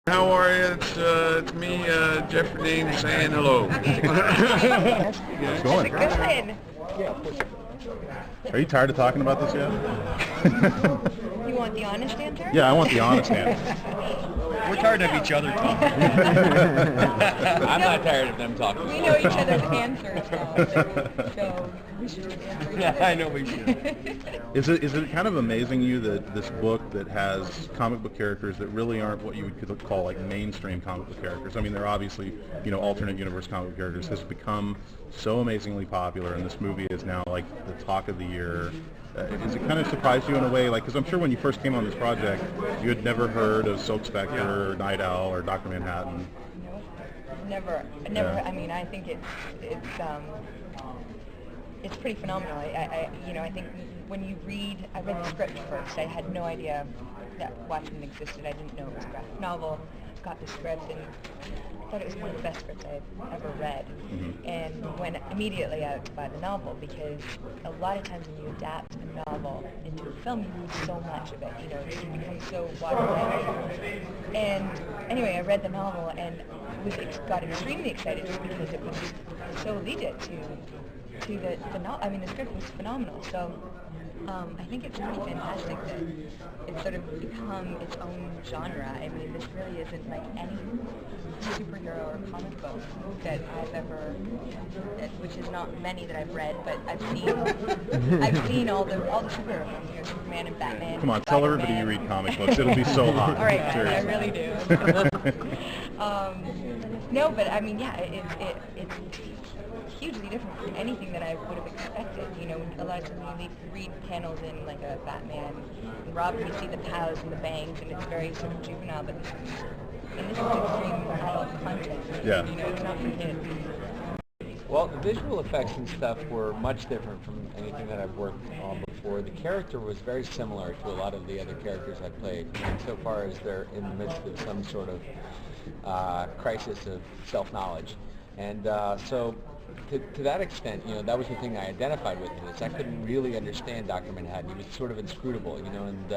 How are you? It's me, Jeffrey Dean, saying hello. How's it going? Good. Are you tired of talking about this yet? You want the honest answer? Yeah, I want the honest answer. We're tired of each other talking. I'm not tired of them talking. We know each other's answers now, so we should just answer each Yeah, other. I know we should. Is it kind of amazing you that this book that has comic book characters that really aren't what you would call like mainstream comic book characters? I mean, they're obviously, alternate universe comic book characters, has become so amazingly popular, and this movie is now like the talk of the year. Is it kind of surprised you in a way? Like, because I'm sure when you first came on this project, you had never heard of Silk Spectre or Night Owl or Dr. Manhattan. No, never. Yeah. I mean, I think it's pretty phenomenal. I think when you read, I read the script first. I had no idea that Watchmen existed. I didn't know it was a graphic novel. Got the script and I thought it was one of the best scripts I've ever read. Mm-hmm. And went immediately out to buy the novel, because a lot of times when you adapt a novel into a film, you lose so much of it. It becomes so watered. And anyway, I read the novel and got extremely excited just because it was so leaded to the novel. I mean, the script was phenomenal. So I think it's really fantastic that it's sort of become its own genre. I mean, this really isn't like any superhero or comic book that I've ever, which is not many that I've read, but I've seen all the superhero films, Superman and Batman. Come on, tell everybody you read comic books. It'll be so hot. All right, I Seriously. really do. No, but I mean, yeah, it's hugely different from anything that I would have expected. A lot of times when you read panels in like a Batman and Robin, you see the powers and the bangs, and it's very sort of juvenile, but this is extreme adult content. Yeah. It's not for kids. Well, the visual effects and stuff were much different from anything that I've worked on before. The character was very similar to a lot of the other characters I played, insofar as they're in the midst of some sort of crisis of self-knowledge. And so to that extent, that was the thing I identified with in this. I couldn't really understand Dr. Manhattan. He was sort of inscrutable, and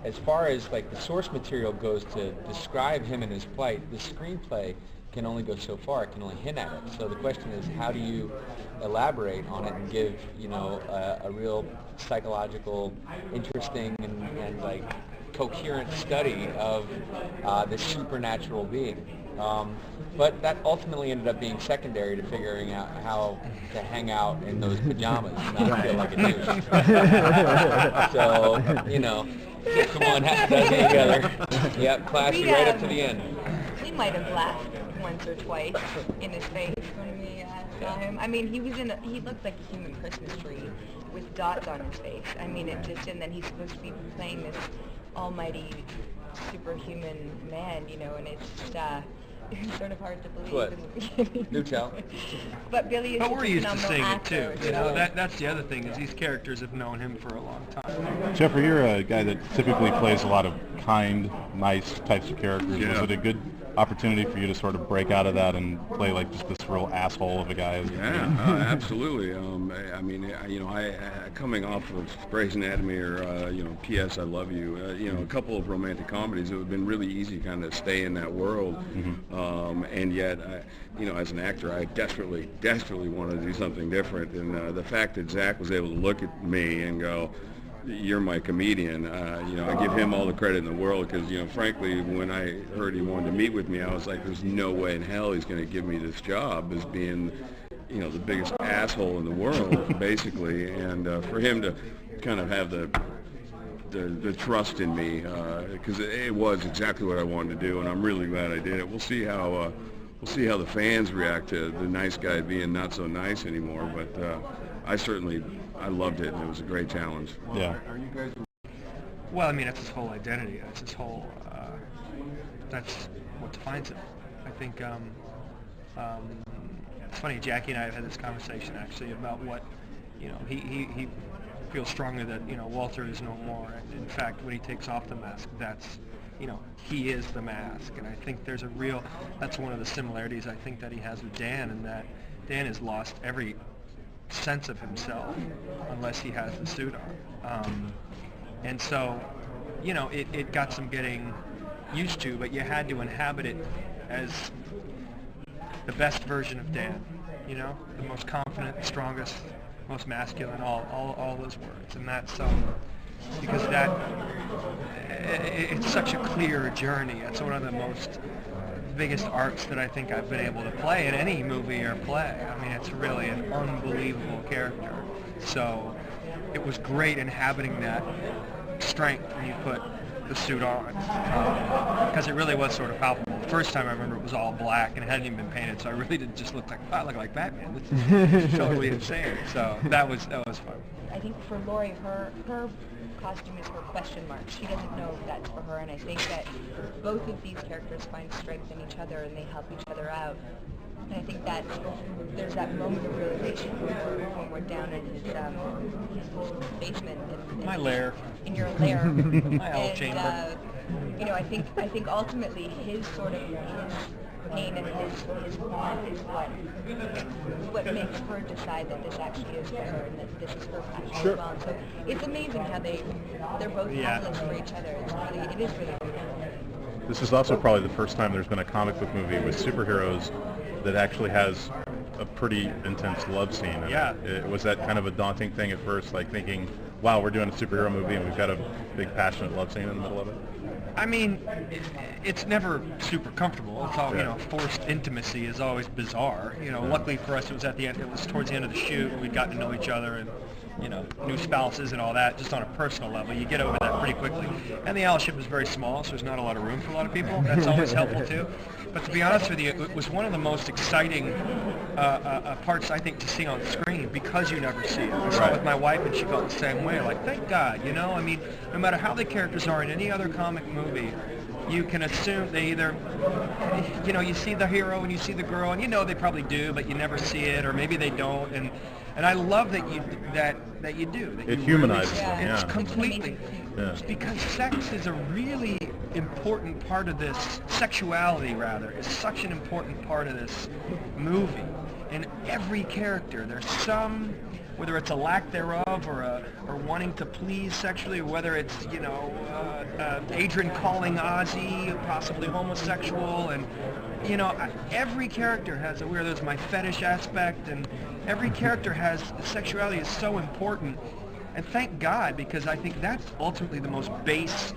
as far as like the source material goes to describe him and his plight, the screenplay can only go so far. It can only hint at it. So the question is, how do you elaborate on it and give, a real psychological, interesting, and like coherent study of this supernatural being? But that ultimately ended up being secondary to figuring out how to hang out in those pajamas and not feel like a douche. So, come on, half a dozen together. Yep, classy right up to the end. We might have laughed once or twice in his face when we saw him. I mean, he looked like a human Christmas tree with dots on his face. I mean, and then he's supposed to be playing this almighty superhuman man, and it's just, it's sort of hard to believe What? in the beginning. Do tell. But Billy is But just we're a used to phenomenal seeing it actor, too. That's the other thing, is these characters have known him for a long time. Jeffrey, you're a guy that typically plays a lot of kind, nice types of characters. Yeah. Was it a good opportunity for you to sort of break out of that and play like just this real asshole of a guy? Yeah, absolutely. Coming off of Grey's Anatomy or P.S. I Love You, a couple of romantic comedies, it would have been really easy kind of stay in that world. Mm-hmm. And yet, as an actor, I desperately wanted to do something different. And the fact that Zach was able to look at me and go, "You're my comedian," I give him all the credit in the world, because, frankly, when I heard he wanted to meet with me, I was like, there's no way in hell he's going to give me this job as being, the biggest asshole in the world, basically. And for him to kind of have the trust in me, because it was exactly what I wanted to do, and I'm really glad I did it. We'll see how the fans react to the nice guy being not so nice anymore, but I loved it, and it was a great challenge. Yeah. Well, I mean, that's his whole identity. That's his whole, that's what defines him. I think, it's funny, Jackie and I have had this conversation actually about what, he feels strongly that, Walter is no more. And in fact, when he takes off the mask, that's, he is the mask. And I think that's one of the similarities I think that he has with Dan, and that Dan has lost every sense of himself unless he has the suit on. And so, it got some getting used to, but you had to inhabit it as the best version of Dan, you know, the most confident, strongest, most masculine, all those words. And that's because it's such a clear journey. It's one of the biggest arcs that I think I've been able to play in any movie or play. I mean, it's really an unbelievable character. So it was great inhabiting that strength when you put the suit on, because it really was sort of palpable. The first time I remember it was all black and it hadn't even been painted, so I really did just look like, I look like Batman. This is totally insane. So that was fun. I think for Laurie, her costume is her question mark. She doesn't know if that's for her, and I think that both of these characters find strength in each other and they help each other out. And I think that there's that moment of realization when we're down in his basement. My lair. In your lair. My owl chamber. You know, I think ultimately his sort of his pain and his want is what makes her decide that this actually is for her and that this is her passion as well. And so it's amazing how they're both catalysts for each other. It is really cool. This is also probably the first time there's been a comic book movie with superheroes that actually has a pretty intense love scene. Was that kind of a daunting thing at first, like thinking, wow, we're doing a superhero movie and we've got a big passionate love scene in the middle of it? I mean, it's never super comfortable. It's all, you know, forced intimacy is always bizarre. You know, luckily for us, it was at the end. It was towards the end of the shoot. We'd gotten to know each other and, you know, new spouses and all that. Just on a personal level, you get over that pretty quickly. And the owl ship is very small, so there's not a lot of room for a lot of people. That's always helpful too. But to be honest with you, it was one of the most exciting parts, I think, to see on screen because you never see it. I saw it with my wife, and she felt the same way. Like, thank God, you know. I mean, no matter how the characters are in any other comic movie, you can assume they either, you know, you see the hero and you see the girl, and you know they probably do, but you never see it, or maybe they don't. And I love that you do. That it humanizes them. Yeah. It's completely. Yeah. Because sex is a really important part of this. Sexuality, rather, is such an important part of this movie. In every character, there's some, whether it's a lack thereof or wanting to please sexually, or whether it's, you know, Adrian calling Ozzy possibly homosexual, and you know, every character has where there's my fetish aspect, and every character has sexuality is so important, and thank God, because I think that's ultimately the most base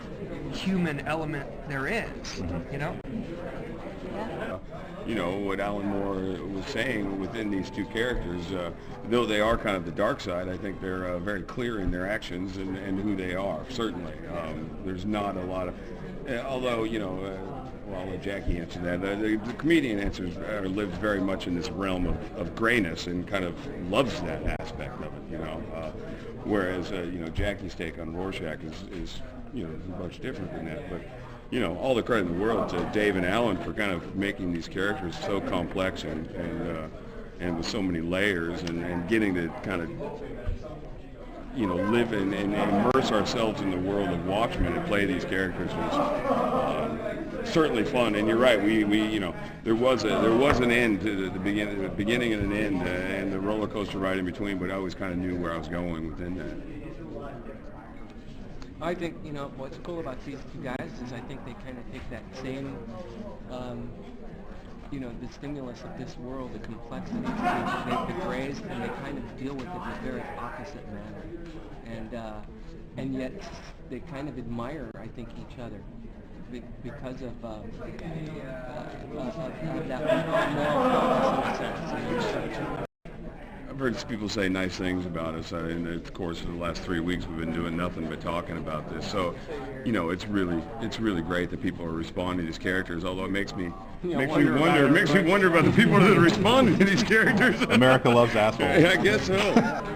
human element there is, you know? You know, what Alan Moore was saying within these two characters, though they are kind of the dark side, I think they're very clear in their actions and who they are, certainly. There's not a lot of, although, you know, well, I'll let Jackie answer that. The comedian lives very much in this realm of grayness and kind of loves that aspect of it, you know. Whereas, you know, Jackie's take on Rorschach is, you know, much different than that. But, you know, all the credit in the world to Dave and Alan for kind of making these characters so complex and with so many layers and getting to kind of, you know, live and immerse ourselves in the world of Watchmen and play these characters was certainly fun. And you're right, we you know, there was an end to the beginning and an end, and the roller coaster ride in between. But I always kind of knew where I was going within that. I think, you know, what's cool about these two guys is I think they kind of take that same, you know, the stimulus of this world, the complexity, the grays, and they kind of deal with it in a very opposite manner. And yet they kind of admire, I think, each other because of that moral sense. I've heard people say nice things about us. In the course of the last 3 weeks, we've been doing nothing but talking about this. So, you know, it's really great that people are responding to these characters. Although it makes me wonder about the people that are responding to these characters. America loves assholes. I guess so.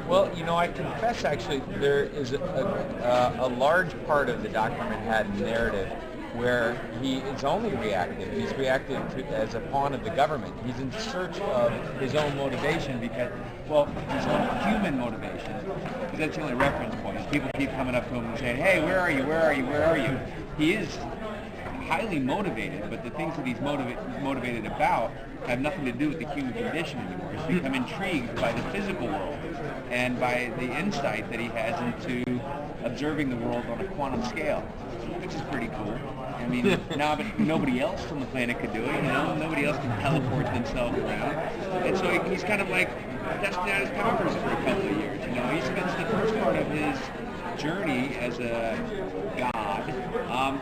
Well, you know, I confess actually there is a large part of the Dr. Manhattan narrative where he is only reactive. He's reactive as a pawn of the government. He's in search of his own motivation because, well, his own human motivation. Because that's the only reference point. People keep coming up to him and saying, hey, where are you, where are you, where are you? He is highly motivated, but the things that he's motivated about have nothing to do with the human condition anymore. He's become intrigued by the physical world and by the insight that he has into observing the world on a quantum scale. which is pretty cool. I mean, now but nobody else on the planet could do it, you know? Nobody else can teleport themselves around. And so he's kind of like testing out his powers for a couple of years, you know? He spends the first part of his journey as a god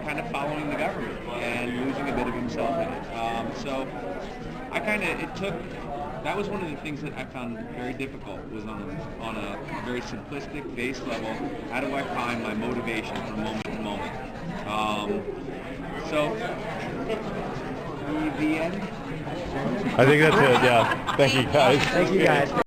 kind of following the government and losing a bit of himself in it. So that was one of the things that I found very difficult, was on a very simplistic base level. How do I find my motivation from moment to moment? So, the end. I think that's it, yeah. Thank you, guys. Thank you guys.